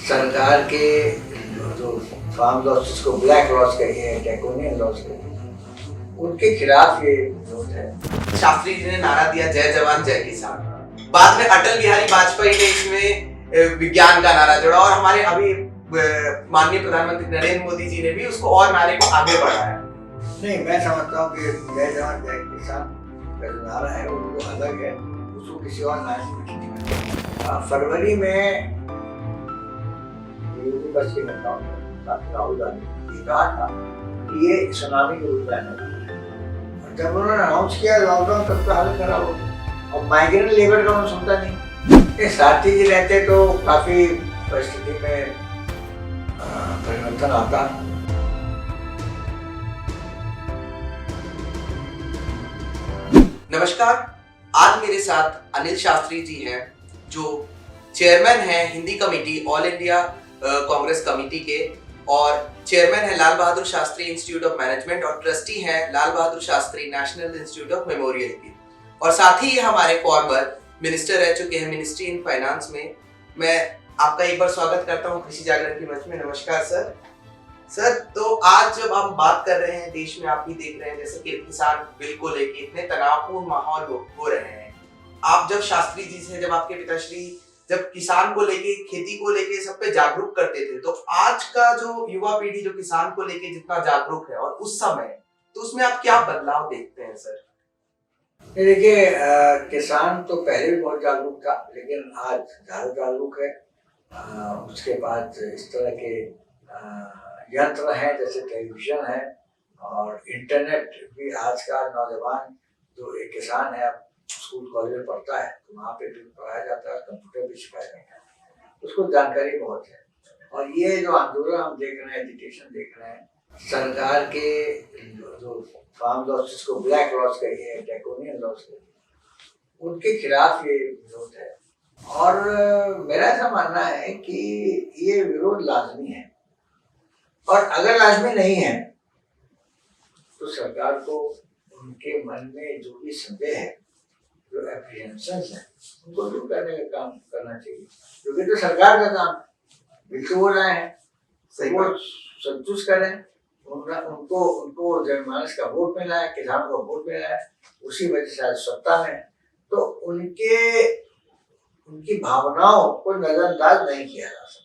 सरकार के जो फार्म लॉस जिसको ब्लैक लॉस कहिए, ड्रैकोनियन लॉस कहिए, उनके खिलाफ ये विरोध है। शास्त्री जी ने नारा दिया जय जवान जय किसान। बाद में अटल बिहारी वाजपेयी ने इसमें विज्ञान का नारा जोड़ा और हमारे अभी माननीय प्रधानमंत्री नरेंद्र मोदी जी ने भी उसको और नारे को आगे बढ़ाया। नहीं, मैं समझता हूँ कि जय जवान जय किसान का जो नारा है वो अलग है, उसको किसी और नारे से नहीं मिलता। फरवरी में बस के नेताओं ने राहुल गांधी ये कहा था कि ये सुनामी के रूप में है। जब उन्होंने अनाउंस किया लॉकडाउन तब तो हालत खराब हो गई और माइग्रेंट लेबर का उन्होंने सुनता नहीं। साथी जी रहते तो काफी परिस्थिति में परिवर्तन आता। नमस्कार, आज मेरे साथ अनिल शास्त्री जी हैं जो चेयरमैन हैं Hindi committee all India Congress committee के और चेयरमैन है Lal Bahadur Shastri institute of management और ट्रस्टी हैं Lal Bahadur Shastri national institute of memorial के और साथ ही ये हमारे फॉर्मर मिनिस्टर रह चुके हैं मिनिस्ट्री इन फाइनेंस में। मैं आपका एक बार स्वागत करता हूं कृषि जागरण की मंच में। नमस्कार सर, तो आज जब हम बात कर रहे हैं देश में आप भी देख रहे हैं जैसे कि किसान बिल को लेके इतने तनावपूर्ण माहौल हो रहे हैं। आप जब शास्त्री जी से जब आपके पिताश्री जब किसान को लेके खेती को लेके सब पे जागरूक करते थे तो आज का जो युवा पीढ़ी जो किसान को लेके जितना जागरूक है और उस समय तो उसमें आप क्या बदलाव देखते हैं सर? देखिए, किसान तो पहले भी बहुत जागरूक था लेकिन आज ज्यादा जागरूक है। उसके बाद इस तरह के यंत्र हैं जैसे टेलीविजन है और इंटरनेट भी। आज का नौजवान जो एक किसान है स्कूल कॉलेज में पढ़ता है तो वहाँ पे भी पढ़ाया जाता है, कंप्यूटर भी सिखाया जाता है, उसको जानकारी बहुत है। और ये जो आंदोलन हम देख रहे हैं, एजुकेशन देख रहे हैं, सरकार के जो फार्म लॉस जिसको ब्लैक लॉस कहिए, ड्रैकोनियन लॉस कहिए, उनके खिलाफ ये विरोध है। और मेरा ऐसा मानना है कि ये विरोध लाजमी है और अगर लाजमी नहीं है तो सरकार को उनके मन में जो भी संदेह है, जो एप्रीहेंशंस हैं, उनको दूर करने का काम करना चाहिए, क्योंकि तो सरकार का काम बिल तो बोल रहे हैं, वो संतुष्ट करें। उनको जनमानस का वोट मिला है, किसानों का वोट मिला है, उसी वजह से आज सत्ता में, तो उनकी भावनाओं को नजरअंदाज नहीं किया जा सकता।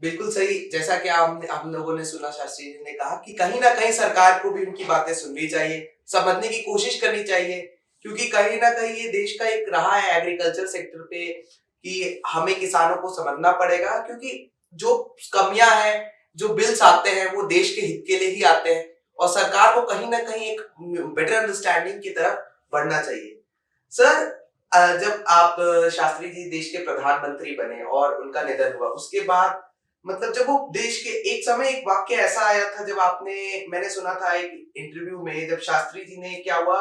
बिल्कुल सही। जैसा कि हम लोगों ने सुना, शास्त्री जी ने कहा कि कहीं ना कहीं सरकार को भी उनकी बातें सुननी चाहिए, समझने की कोशिश करनी चाहिए, क्योंकि कहीं ना कहीं ये देश का एक रहा है एग्रीकल्चर सेक्टर पे कि हमें किसानों को समझना पड़ेगा, क्योंकि जो कमियां हैं, जो बिल्स आते हैं वो देश के हित के लिए ही आते हैं और सरकार को कहीं ना कहीं एक बेटर अंडरस्टैंडिंग की तरफ बढ़ना चाहिए। सर, जब आप शास्त्री जी देश के प्रधानमंत्री बने और उनका निधन हुआ उसके बाद मतलब जब वो देश के एक समय एक वाक्य ऐसा आया था जब मैंने सुना था एक इंटरव्यू में जब शास्त्री जी ने क्या हुआ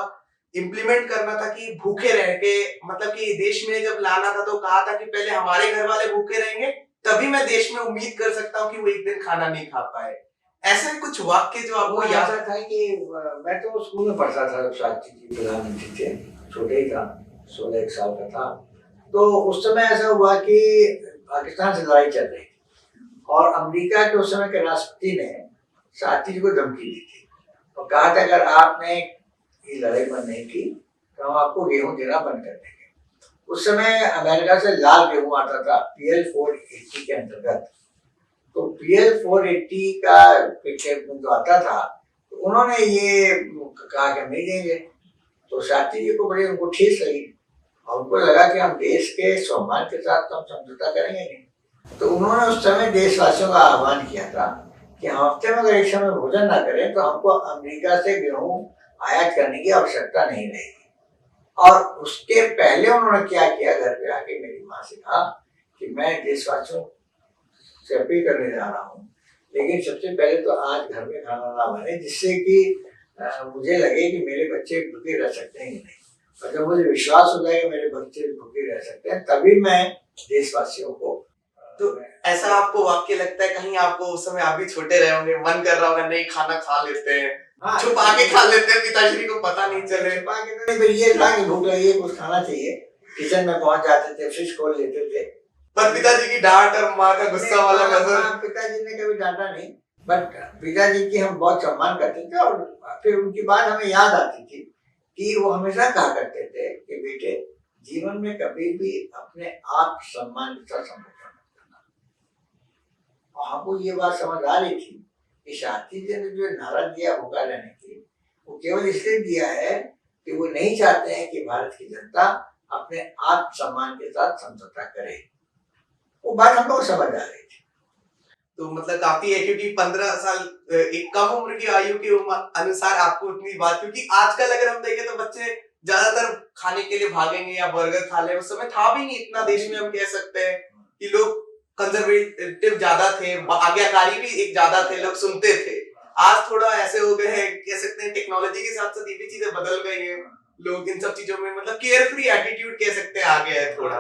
इम्प्लीमेंट करना था कि भूखे रह के मतलब कि देश में जब लाना था तो कहा था कि पहले हमारे घर वाले भूखे रहेंगे तभी मैं देश में उम्मीद कर सकता हूँ कि वो एक दिन खाना नहीं खा पाए। ऐसे कुछ वाक्य जो आपको याद था कि मैं तो स्कूल में पढ़ता था जब शास्त्री जी प्रधानमंत्री थे, छोटे ही था, 16 साल का था। तो उस समय ऐसा हुआ कि पाकिस्तान से लड़ाई चल रही थी और अमेरिका के उस समय के राष्ट्रपति ने शास्त्री जी को धमकी दी थी और कहा था अगर आपने ये लड़ाई बंद नहीं की तो हम आपको गेहूं देना बंद कर देंगे। उस समय अमेरिका से लाल गेहूं आता था PL 480 के अंतर्गत। तो PL 480 का जो आता था तो उन्होंने ये कहा कि हम नहीं देंगे। तो शास्त्री जी को बड़ी उनको ठेस लगी और उनको लगा कि हम देश के सम्मान के साथ तो हम समझौता करेंगे नहीं। तो उन्होंने उस समय देशवासियों का आह्वान किया था कि हम हफ्ते में अगर एक समय भोजन ना करें तो हमको अमेरिका से गेहूं आयात करने की आवश्यकता नहीं रहेगी। और उसके पहले उन्होंने क्या किया, घर पे आके मेरी माँ से कहा कि मैं देशवासियों से अपील करने जा रहा हूँ, लेकिन सबसे पहले तो आज घर में खाना ना बने जिससे कि मुझे लगे कि मेरे बच्चे भूखे रह सकते हैं कि नहीं। और जब मुझे विश्वास हो जाए कि मेरे बच्चे भूखे रह सकते हैं तभी मैं देशवासियों को। तो ऐसा आपको वाक्य लगता है कहीं आपको उस समय आप भी छोटे रहे होंगे, मन कर रहा होगा नहीं खाना खा लेते हैं, छुपा के खा लेते हैं, पिताश्री को पता नहीं चले। छुपा के तो नहीं, ये था कि भूख लगी है कुछ खाना चाहिए, किचन में पहुंच जाते थे, फ्रिज खोल लेते थे पर पिताजी की डांट और माँ का गुस्सा वाला नजर। पिताजी ने कभी डांटा नहीं, बट पिताजी की हम बहुत सम्मान करते थे, और फिर उनकी बात हमें याद आती थी कि वो हमेशा कहा करते थे कि बेटे, जीवन में कभी भी अपने आप सम्मान के साथ समझौता मत करना। और हमको ये बात समझ आ रही थी कि शास्त्री जी ने जो नारा दिया भूखा रहने की, वो केवल इसलिए दिया है कि वो नहीं चाहते हैं कि भारत की जनता अपने आप सम्मान के साथ समझौता करे। वो बात हमको समझ आ रही थी। तो मतलब काफी है, क्योंकि 15 साल एक कम उम्र की आयु के अनुसार आपको उतनी बात, क्योंकि आजकल अगर हम देखें तो बच्चे ज्यादातर खाने के लिए भागेंगे या बर्गर खा ले, उस समय था भी नहीं इतना देश में, हम कह सकते हैं कि लोग कंजर्वेटिव ज्यादा थे, आज्ञाकारी भी एक ज्यादा थे, लोग सुनते थे। आज थोड़ा ऐसे हो गए हैं, कह सकते हैं टेक्नोलॉजी के साथ साथ ये भी चीजें बदल गई है, लोग इन सब चीजों में मतलब केयर फ्री एटीट्यूड कह सकते हैं आ गया है थोड़ा।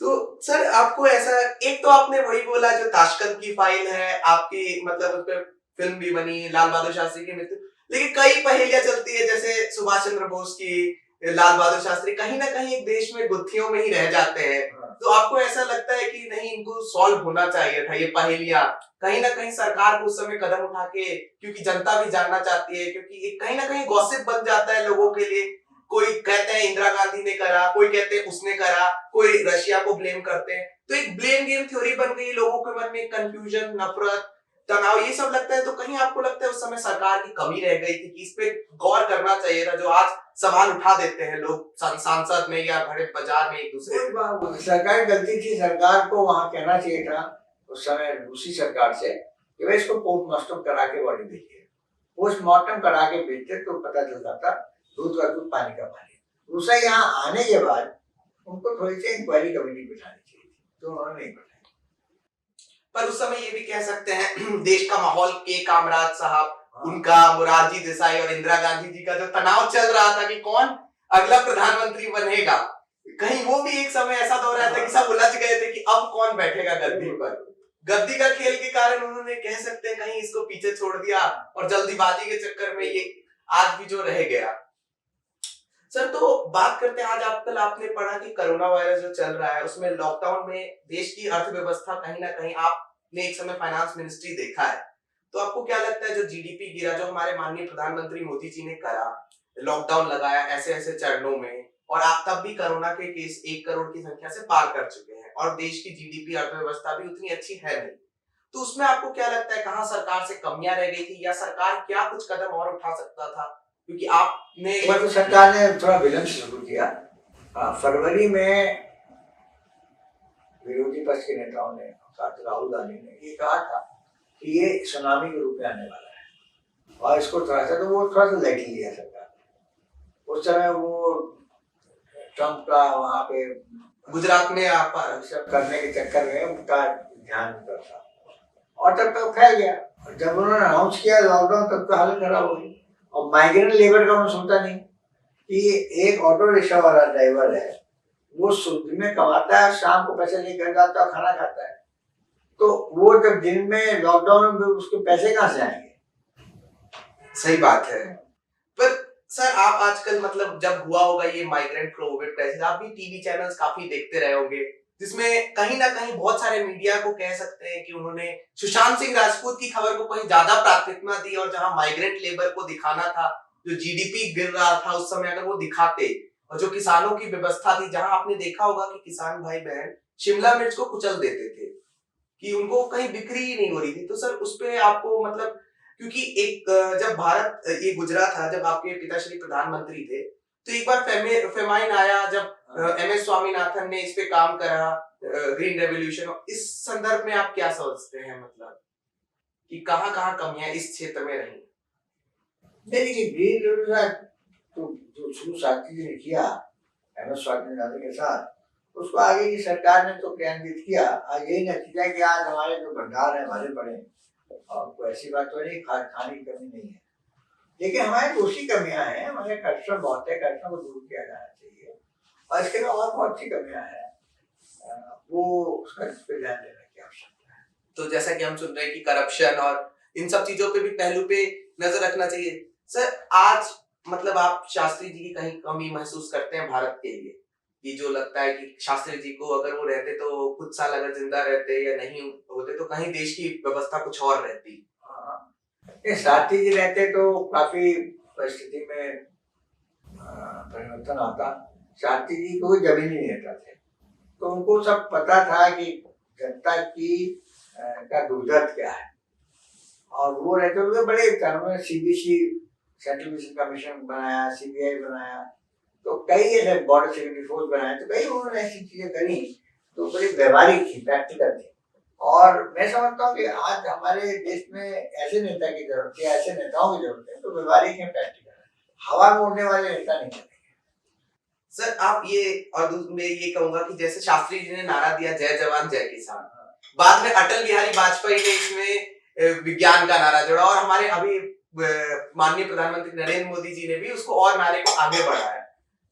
तो सर आपको ऐसा, एक तो आपने वही बोला जो ताशकंद की फाइल है आपकी, मतलब उस पर फिल्म भी बनी लाल बहादुर शास्त्री की मृत्यु, लेकिन कई पहेलियां चलती है जैसे सुभाष चंद्र बोस की, लाल बहादुर शास्त्री कहीं ना कहीं एक देश में गुत्थियों में ही रह जाते हैं। तो आपको ऐसा लगता है कि नहीं, इनको सॉल्व होना चाहिए था ये पहेलियां, कहीं ना कहीं सरकार को उस समय कदम उठा के, क्योंकि जनता भी जानना चाहती है, क्योंकि एक कहीं ना कहीं गॉसिप बन जाता है लोगों के लिए, कोई कहते हैं इंदिरा गांधी ने करा, कोई कहते हैं उसने करा, कोई रशिया को ब्लेम करते हैं, तो एक ब्लेम गेम थ्योरी बन गई, लोगों के मन में कंफ्यूजन, नफरत, तनाव, ये सब लगता है। तो कहीं आपको लगता है उस समय सरकार की कमी रह गई थी कि इस पे गौर करना चाहिए था, जो आज सवाल उठा देते हैं लोग सांसद में या बड़े बाजार में एक दूसरे। सरकार गलती थी, सरकार को वहां कहना चाहिए था उस समय दूसरी सरकार से कि भाई इसको पोस्टमार्टम करा के बॉडी भेजिए। पोस्टमार्टम करा के भेजते तो पता चल जाता दूध का दूध पानी का पानी। दूसरा, यहाँ आने के बाद उनको थोड़ी सी इंक्वायरी कमेटी बिठानी चाहिए थी, तो उन्होंने नहीं बिठाई। पर उस समय ये भी कह सकते हैं देश का माहौल, के कामराज साहब, उनका, मुरारजी देसाई और इंदिरा गांधी जी का जो तनाव चल रहा था कि कौन अगला प्रधानमंत्री बनेगा, कहीं वो भी एक समय ऐसा दौर आया था कि सब उलझ गए थे कि अब कौन बैठेगा गद्दी पर। गद्दी का खेल के कारण उन्होंने कह सकते हैं कहीं इसको पीछे छोड़ दिया, और जल्दीबाजी के चक्कर में ये आज भी जो रह गया। सर तो बात करते हैं, आज आजकल आपने पढ़ा कि कोरोना वायरस जो चल रहा है उसमें लॉकडाउन में देश की अर्थव्यवस्था कहीं ना कहीं, आपने एक समय फाइनेंस मिनिस्ट्री देखा है, तो आपको क्या लगता है जो जीडीपी गिरा, जो हमारे माननीय प्रधानमंत्री मोदी जी ने करा, लॉकडाउन लगाया ऐसे ऐसे चरणों में, और आप तब भी कोरोना के केस 1 करोड़ की संख्या से पार कर चुके हैं, और देश की जीडीपी अर्थव्यवस्था भी उतनी अच्छी है नहीं, तो उसमें आपको क्या लगता है कहाँ सरकार से कमियां रह गई थी, या सरकार क्या कुछ कदम और उठा सकता था? क्योंकि आपने तो सरकार ने थोड़ा विलंब शुरू किया। फरवरी में विरोधी पक्ष के नेताओं ने, राहुल गांधी ने ये कहा था कि ये सुनामी के रूप में आने वाला है, और इसको थोड़ा सा, तो वो थोड़ा सा लाइटली लिया सरकार ने। उस समय वो ट्रम्प का वहां पे गुजरात में आप सब करने के चक्कर में उनका ध्यान था, और तब तक फैल गया। जब उन्होंने अनाउंस किया लॉकडाउन, तब तो हालत खराब हो गई। और माइग्रेंट लेबर का उन्होंने सोचा नहीं कि एक ऑटो रिक्शा वाला ड्राइवर है, वो सुबह में कमाता है, शाम को पैसे लेकर जाता है, खाना खाता है, तो वो जब दिन में लॉकडाउन में उसके पैसे कहाँ से आएंगे? सही बात है। पर सर आप आजकल, मतलब जब हुआ होगा ये माइग्रेंट कोविड क्राइसिस, आप भी टीवी चैनल्स काफी देखते रहे होंगे, जिसमें कहीं ना कहीं बहुत सारे मीडिया को कह सकते हैं कि उन्होंने सुशांत सिंह राजपूत की खबर को कहीं ज्यादा प्राथमिकता दी, और जहां माइग्रेंट लेबर को दिखाना था, जो जीडीपी गिर रहा था उस समय, अगर वो दिखाते, और जो किसानों की व्यवस्था थी, जहां आपने देखा होगा कि किसान भाई बहन शिमला मिर्च को कुचल देते थे कि उनको कहीं बिक्री ही नहीं हो रही थी, तो सर उस पे आपको, मतलब क्योंकि एक जब भारत ये गुजरा था, जब आपके पिताश्री प्रधानमंत्री थे, तो एक बार फेमाइन आया, जब एमएस स्वामीनाथन ने इस पे काम करा, ग्रीन रेवोल्यूशन, इस संदर्भ में आप क्या सोचते हैं, मतलब कि कहाँ कहाँ कमियां इस क्षेत्र में रही? देखिए, ग्रीन रेवोल्यूशन तो जो शुरू शास्त्री जी ने किया एमएस स्वामीनाथन के साथ, उसको आगे की सरकार ने तो क्रियान्वित किया। आज यही नतीजा है कि आज हमारे जो भंडार है हमारे बड़े, और कोई ऐसी बात तो नहीं, खाने की कमी नहीं है, लेकिन हमारे दूसरी कमियां हैं, हमारे कर्षण बहुत है, कर्षण को दूर किया जाना चाहिए, और इसके अलावा और बहुत सी कमियां हैं, वो उसका इस पे ध्यान देने की आवश्यकता है। तो जैसा कि हम सुन रहे हैं कि करप्शन और इन सब चीजों पे भी पहलू पे नजर रखना चाहिए। सर आज मतलब आप शास्त्री जी की कहीं कमी महसूस करते हैं भारत के लिए? कि जो लगता है कि शास्त्री जी को अगर वो रहते तो कुछ साल अगर जिंदा रहते या नहीं होते तो कहीं देश की व्यवस्था कुछ और रहती। हाँ, ये शास्त्री जी रहते तो काफी परिस्थिति में परिवर्तन आता। शास्त्री जी को जमीन ही नेता थे, तो उनको सब पता था कि जनता की का दुर्दर्द क्या है, और वो रहते हुए बड़े उन्होंने सीबीसी सेंट्रल मिशन कमीशन बनाया, सीबीआई बनाया, तो कई ऐसे बॉर्डर सिक्योरिटी फोर्स बनाए, तो कई उन्होंने ऐसी चीजें करी तो बड़ी व्यवहारिक थी, प्रैक्टिकल थी। और मैं समझता हूँ कि आज हमारे देश में ऐसे नेता की जरूरत है, ऐसे नेताओं की जरूरत है तो व्यवहारिक है, प्रैक्टिकल है, हवा में उड़ने वाले नेता नहीं चलेंगे। सर आप ये और मैं ये कहूंगा कि जैसे शास्त्री जी ने नारा दिया जय जवान जय किसान, बाद में अटल बिहारी वाजपेयी ने इसमें विज्ञान का नारा जोड़ा और हमारे अभी माननीय प्रधानमंत्री नरेंद्र मोदी जी ने भी उसको और नारे को आगे बढ़ाया।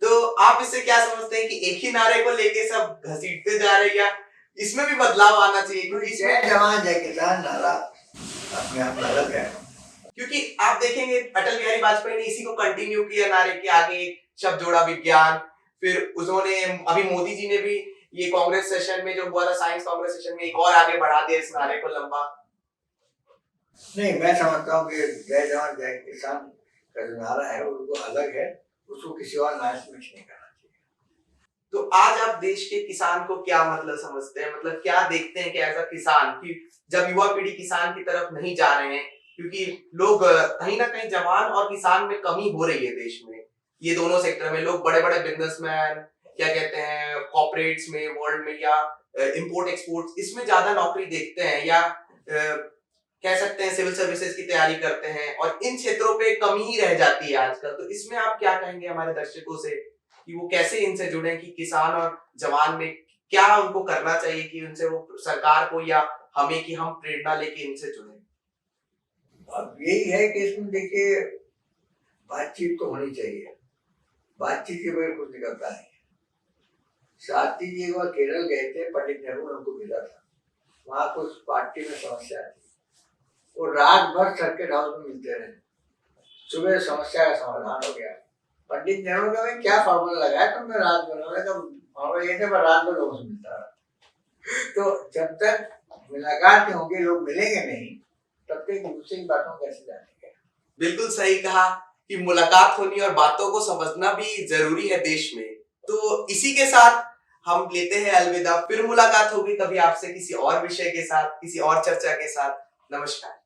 तो आप इससे क्या समझते हैं कि एक ही नारे को लेके सब घसीटते जा रहे हैं या इसमें भी बदलाव आना चाहिए? क्योंकि जय जवान जय किसान नारा अपने आप गलत है, क्योंकि आप देखेंगे अटल बिहारी वाजपेयी ने इसी को कंटिन्यू किया, नारे के आगे एक शब्द जोड़ा विज्ञान, फिर उन्होंने अभी मोदी जी ने भी ये कांग्रेस सेशन में जो हुआ था, साइंस कांग्रेस सेशन में एक और आगे बढ़ा दिया इस नारे को लंबा। नहीं, मैं समझता हूँ कि जय जवान जय किसान का जो नारा है वो अलग है, उसको किसी और नारे से मिक्स नहीं करना चाहिए। तो आज आप देश के किसान को क्या मतलब समझते हैं, मतलब क्या देखते हैं कि एज अ किसान कि जब युवा पीढ़ी किसान की तरफ नहीं जा रहे हैं, क्योंकि लोग कहीं ना कहीं जवान और किसान में कमी हो रही है देश में, ये दोनों सेक्टर में लोग बड़े बड़े बिजनेसमैन क्या कहते हैं कॉर्पोरेट्स में वर्ल्ड में या इंपोर्ट एक्सपोर्ट इसमें ज्यादा नौकरी देखते हैं या कह सकते हैं सिविल सर्विसेज की तैयारी करते हैं और इन क्षेत्रों पे कमी ही रह जाती है आजकल। तो इसमें आप क्या कहेंगे हमारे दर्शकों से कि वो कैसे इनसे जुड़े, कि किसान और जवान में क्या उनको करना चाहिए कि उनसे वो सरकार को या हमें कि हम प्रेरणा लेके इनसे जुड़े? अब यही है कि इसमें देखिए बातचीत तो होनी चाहिए, बातचीत के बगैर कुछ निकलता नहीं। शास्त्री जी वह केरल गए थे, पंडित नेहरू ने उनको मिला था, वहां कुछ पार्टी में समस्या थी, वो रात भर सर्किट हाउस में मिलते रहे, सुबह समस्या का समाधान हो गया। पंडित नेहरू ने क्या फॉर्मूला लगाया तो मैं रात भर फॉर्मूला ये था, रात भर लोगों से मिलता रहा। तो जब तक मुलाकात होंगी, लोग मिलेंगे नहीं, तब तक दूसरी बातों कैसे जानेंगे। बिल्कुल सही कहा कि मुलाकात होनी और बातों को समझना भी जरूरी है देश में। तो इसी के साथ हम लेते हैं अलविदा, फिर मुलाकात होगी कभी आपसे किसी और विषय के साथ, किसी और चर्चा के साथ। नमस्कार।